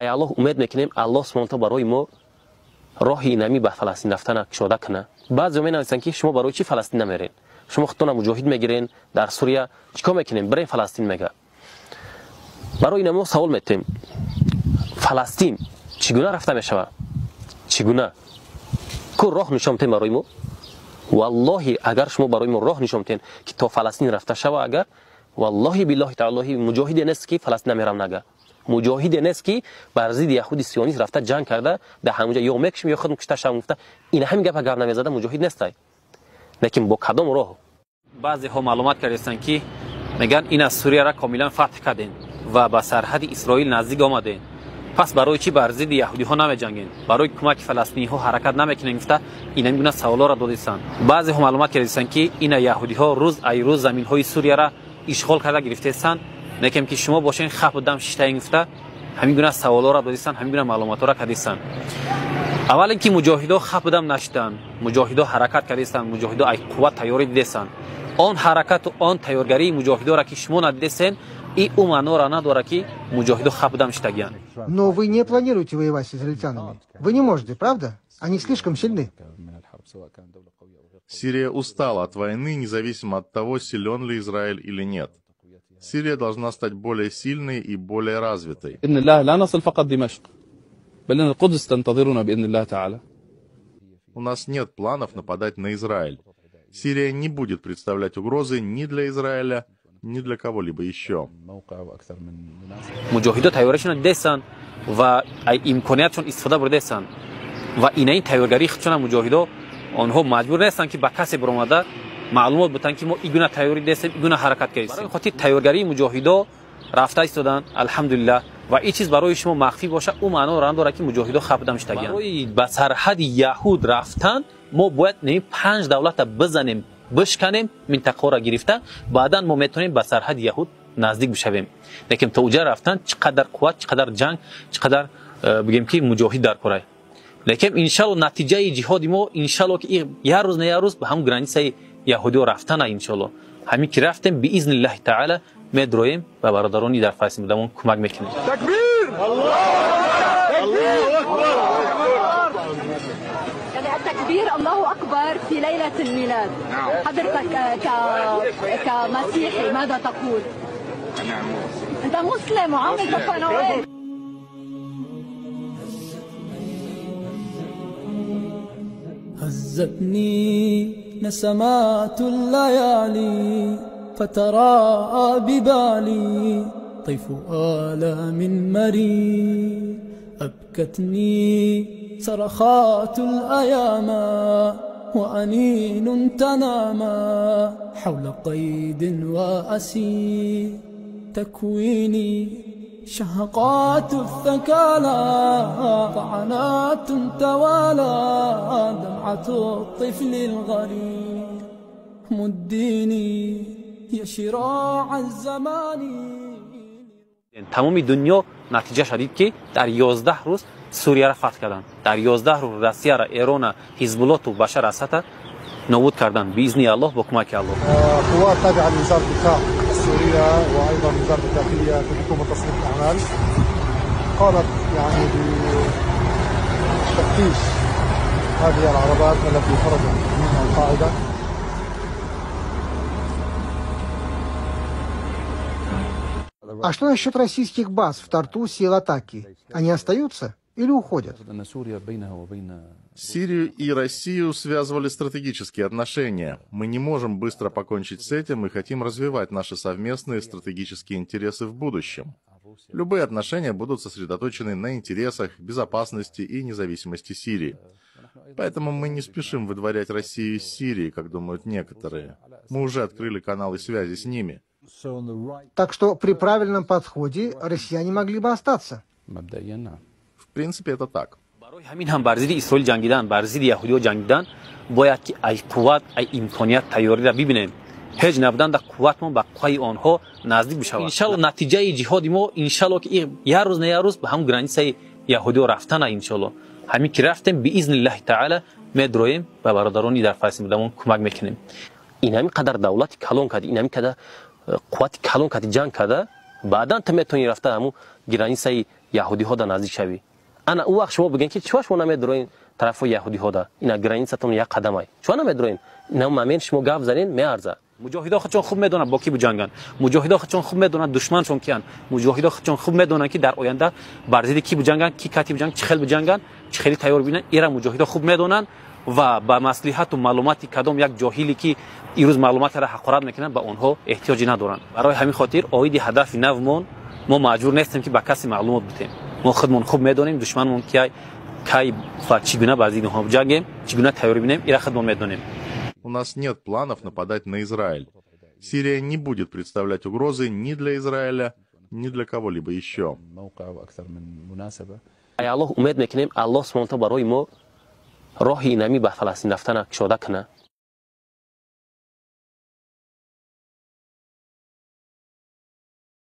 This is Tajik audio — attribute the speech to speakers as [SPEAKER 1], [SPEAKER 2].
[SPEAKER 1] الله امید میکنیم الله سبحانه و تعالی برای ما راهی نمی به فلسطین رفتن کشاده کنه. بعضی میگن که شما برای چی فلسطین نمیرین؟ شما خودتون مجاهد میگیرین در سوریه چیکار میکنین؟ برین فلسطین. میگه برای اینم سوال میتیم فلسطین چگونه رفته میشوه؟ چگونه؟ کو راه نشون میتین برای ما؟ والله اگر شما برای ما راه نشون میتین که تا فلسطین رفته شوه، اگر والله بالله تعالی مجاهد نیست که فلسطین نمیرم نگه. مجاهد نیست که بر ضد یهود سیونیست رفته جنگ کرده در همونجا یا میکشم یا خودم کشته شوم گفته این همین گپ اگر نمیزده مجاهد نیست. لیکن با کدام راه؟ بعضی ها معلومات کردن که میگن این از سوریه را کاملا فتح کردین و به سرحد اسرائیل نزدیک آمدین، پس برای چی بر ضد یهودی ها نمیجنگین؟ برای کمک فلسطینی ها حرکت نمیکنین؟ گفته این همین سوالا را دادیدن. بعضی ها معلومات کردن که این یهودی ها روز ای روز زمین های سوریه را اشغال کرده گرفتهستند، نکم که شما باشین خف دم شیشته گفته همین گونه سوالا را دادیدن، همین گونه معلومات را کردیدن. اول اینکه مجاهدا خف دم نشدن، مجاهدا حرکت کردیدن، مجاهدا ای قوت تیاری دیدن. آن حرکت و آن تیارگری مجاهدا را که شما ندیدین и уманора надо ки муҷоҳиду хабдам штагиан.
[SPEAKER 2] Но вы не планируете воевать с израильтянами. Вы не можете, правда? Они слишком сильны.
[SPEAKER 3] Сирия устала от войны, независимо от того, силен ли Израиль или нет. Сирия должна стать более сильной и более развитой.
[SPEAKER 4] بإذن الله لا نصل فقط دمشق، بل إن القدس تنتظرنا بإذن الله تعالى.
[SPEAKER 3] У нас нет планов нападать на Израиль. Сирия не будет представлять угрозы ни для Израиля, ни для кого-либо еще.
[SPEAKER 1] مجاهدا تیارشون دستن و امکانیتشون استفاده بردهستن و این تیارگری خودشون مجاهدا آنها مجبور نیستن که با کسی برآمده معلومات بدن که ما ایگونه تیاری دستیم، ایگونه حرکت کردیم. برای خاطر تیارگری مجاهدا رفته ایستادن الحمدلله و این چیز برای شما مخفی باشه اون معنا را داره که مجاهدا خبدم شدگیان. برای به سرحد یهود رفتن ما باید نمی 5 دولت بزنیم بشکنیم، منطقه را گرفته بعدا ما میتونیم به سرحد یهود نزدیک بشویم. لیکن تا اونجا رفتن چقدر قوت، چقدر جنگ، چقدر بگیم که مجاهد در کره. لیکن ان شاء الله نتیجه جهاد ما ان شاء الله که یه روز نه یه روز به هم گرانیسه یهودی رفتن ان شاء الله همین که رفتیم باذن الله تعالی میدرویم و برادرانی در فلسطین بودمون کمک میکنیم.
[SPEAKER 5] تکبیر! الله اکبر!
[SPEAKER 6] التكبير الله أكبر في ليلة الميلاد. حضرتك كمسيحي ماذا تقول؟ أنت مسلم وعامل بابا نويل.
[SPEAKER 7] هزتني نسمات الليالي فتراءى ببالي طيف آلام مرير أبكتني صرخات الأيام وأنين تنامى حول قيد وأسير تكويني شهقات الثكالى طعنات توالى دمعة الطفل الغرير مديني يا شراع الزمان.
[SPEAKER 1] تمام دنیا نتیجه شدید که در 11 روز سوریه را فتح کردند. در 11 روز روسیه را، ایران، حزب الله و بشار اسد نابود کردند باذن الله با کمک الله.
[SPEAKER 8] قوات تابعه لوزاره الدفاع السوريه وايضا وزاره الداخليه في حكومه تصريف الاعمال قامت يعني بتفتيش هذه العربات التي خرجت من القاعده.
[SPEAKER 2] А что насчет российских баз в Тартусе и Латакии? Они остаются или уходят?
[SPEAKER 3] Сирию и Россию связывали стратегические отношения. Мы не можем быстро покончить с этим и хотим развивать наши совместные стратегические интересы в будущем. Любые отношения будут сосредоточены на интересах, безопасности и независимости Сирии. Поэтому мы не спешим выдворять Россию из Сирии, как думают некоторые. Мы уже открыли каналы связи с ними.
[SPEAKER 2] Так что при правильном подходе россияне могли бы остаться.
[SPEAKER 3] В принципе, это так.
[SPEAKER 1] برای همین هم بر ضد اسرائیل جنگیدن، بر ضد یهودی‌ها جنگیدن، باید که ای قوت، ای امکانیت تیاری را ببینیم. هیچ نبودن در قوتمون به قوای آنها نزدیک بشود. ان شاء الله نتیجه جهاد ما ان شاء الله که یه روز نه یه روز به هم گرانیسه یهودی‌ها رفتن ان شاء الله. همین که رفتیم باذن الله تعالی میدرویم و برادرانی در فلسطین بودمون کمک میکنیم. این همین قدر دولت کلان کرد، این همین قدر قوت کلان کرد، جنگ کرد، بعداً تا میتونی رفته همون گرانیسه یهودی ها در نزدیک شوی. انا او وقت شما بگین که چرا شما نمیدروین طرف یهودی ها ده اینا گرانیستون یک قدم ای چرا نمیدروین اینا مامین شما گاف زنین میارزه. مجاهدا خودشون خوب میدونن با کی بجنگن، مجاهدا خودشون خوب میدونن دشمنشون کیان، مجاهدا خودشون خوب میدونن که در آینده بر ضد کی بجنگن، کی کاتی بجنگن، چه خیل بجنگن، چه خیلی تیار بینن. ایرا مجاهدا خوب میدونن و با مصلحت و معلوماتی کدام یک جاهلی که امروز معلومات را حقارت میکنن به اونها احتیاجی ندارن. برای همین خاطر اوید هدف نومون ما مجبور نیستیم که با کسی معلومات بدیم. ما خودمون خوب میدونیم دشمنمون کی چگونه بر ضد اونها بجنگیم، چگونه تیار بینیم، ایرا خودمون میدونیم.
[SPEAKER 3] У нас нет планов нападать на Израиль. Сирия не будет представлять угрозы ни для Израиля, ни для кого-либо еще.
[SPEAKER 1] ای الله امید میکنیم الله سبحانه و تعالی برای ما راه اینمی به فلسطین رفتن کشاده کنه